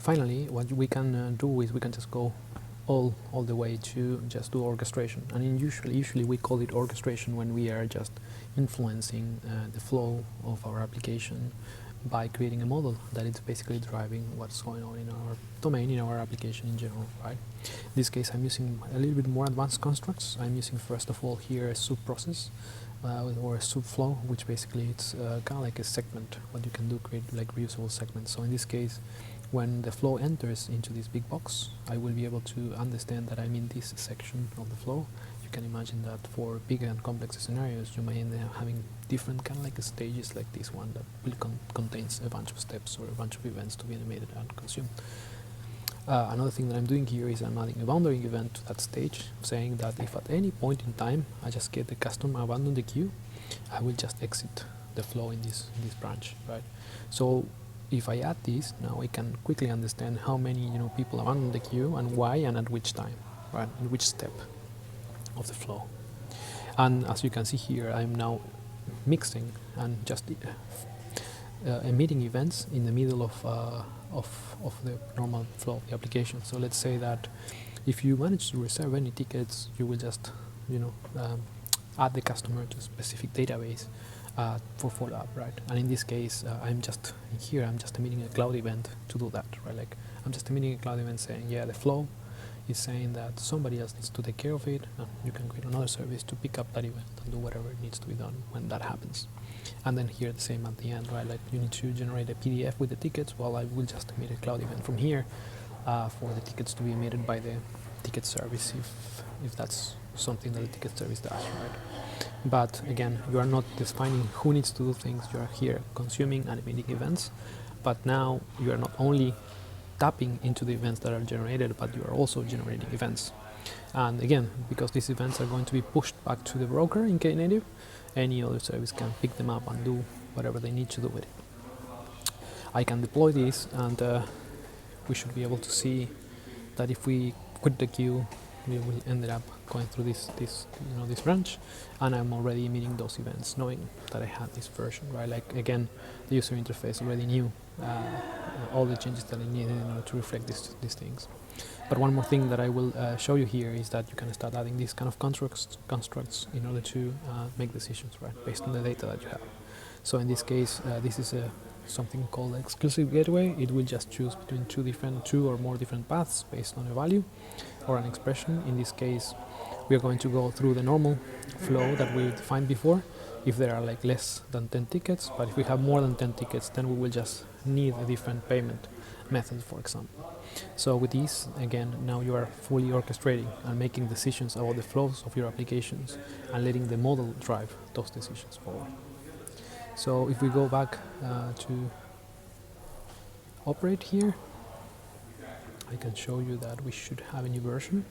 Finally, what we can do is we can just go all the way to just do orchestration. And usually we call it orchestration when we are just influencing the flow of our application by creating a model that is basically driving what's going on in our domain, in our application in general, right? In this case, I'm using a little bit more advanced constructs. I'm using, first of all, here a subprocess or a subflow, which basically it's kind of like a segment. What you can do, create like reusable segments. So in this case, when the flow enters into this big box, I will be able to understand that I'm in this section of the flow. You can imagine that for bigger and complex scenarios, you may end up having different kind of like stages like this one that will contains a bunch of steps or a bunch of events to be animated and consumed. Another thing that I'm doing here is I'm adding a boundary event to that stage, saying that if at any point in time I just get the custom abandon the queue, I will just exit the flow in this branch, right? So if I add this, now I can quickly understand how many people abandon the queue and why and at which time, right? In which step of the flow. And as you can see here, I'm now mixing and just emitting events in the middle of the normal flow of the application. So let's say that if you manage to reserve any tickets, you will just add the customer to a specific database for follow-up, right? And in this case, I'm just emitting a cloud event to do that, right? Like I'm just emitting a cloud event saying, yeah, the flow is saying that somebody else needs to take care of it, and you can create another service to pick up that event and do whatever needs to be done when that happens. And then here the same at the end, right? Like you need to generate a PDF with the tickets. Well, I will just emit a cloud event from here for the tickets to be emitted by the ticket service if that's something that the ticket service does, right? But again, you are not defining who needs to do things. You are here consuming and emitting events, but now you are not only tapping into the events that are generated, but you are also generating events. And again, because these events are going to be pushed back to the broker in Knative, any other service can pick them up and do whatever they need to do with it. I can deploy these, and we should be able to see that if we quit the queue, we will end up going through this branch, and I'm already emitting those events, knowing that I had this version, right? Like again, the user interface already knew all the changes that I needed in order to reflect these things. But one more thing that I will show you here is that you can start adding these kind of constructs in order to make decisions, right, based on the data that you have. So in this case, this is something called exclusive gateway. It will just choose between two or more different paths based on a value or an expression. In this case, we are going to go through the normal flow that we defined before if there are like less than 10 tickets, but if we have more than 10 tickets, then we will just need a different payment method, for example. So with these, again, now you are fully orchestrating and making decisions about the flows of your applications and letting the model drive those decisions forward. So if we go back to operate here, I can show you that we should have a new version.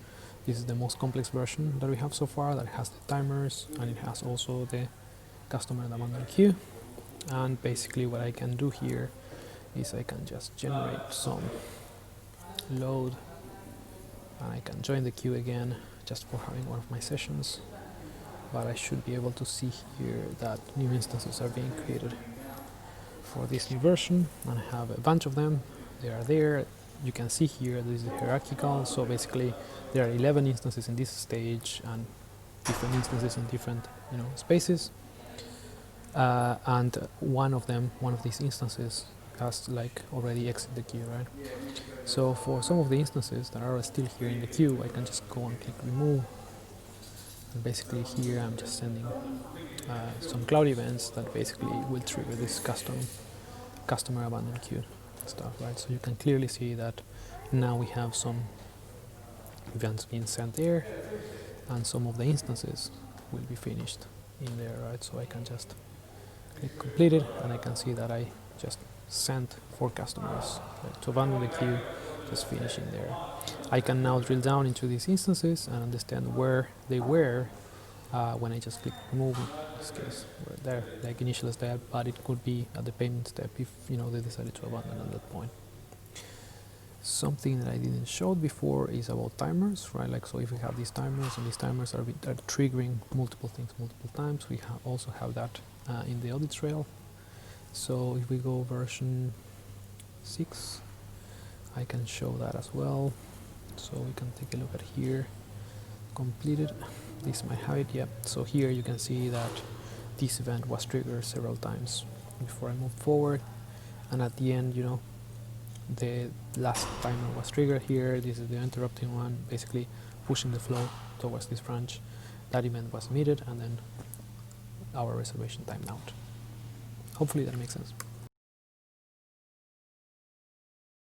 This is the most complex version that we have so far, that has the timers and it has also the customer abandon queue. And basically what I can do here is I can just generate some load and I can join the queue again just for having one of my sessions. But I should be able to see here that new instances are being created for this new version, and I have a bunch of them. They are there. You can see here this is hierarchical, so basically there are 11 instances in this stage and different instances in different spaces, and one of these instances has like already exited the queue, right? So for some of the instances that are still here in the queue, I can just go and click remove, and basically here I'm just sending some cloud events that basically will trigger this customer abandon queue stuff, right? So you can clearly see that now we have some events being sent there, and some of the instances will be finished in there, right? So I can just click completed, and I can see that I just sent 4 customers to abandon the queue, just finishing there. I can now drill down into these instances and understand where they were when I just click remove. In this case, we're there, like initial step, but it could be at the payment step if they decided to abandon at that point. Something that I didn't show before is about timers, right? Like, so if we have these timers, and these timers are triggering multiple things multiple times, we also have that in the audit trail. So if we go version 6, I can show that as well. So we can take a look at here, completed. This might have it, yeah. So here you can see that this event was triggered several times before I move forward, and at the end, you know, the last timer was triggered here. This is the interrupting one, basically pushing the flow towards this branch. That event was emitted, and then our reservation timed out. Hopefully that makes sense.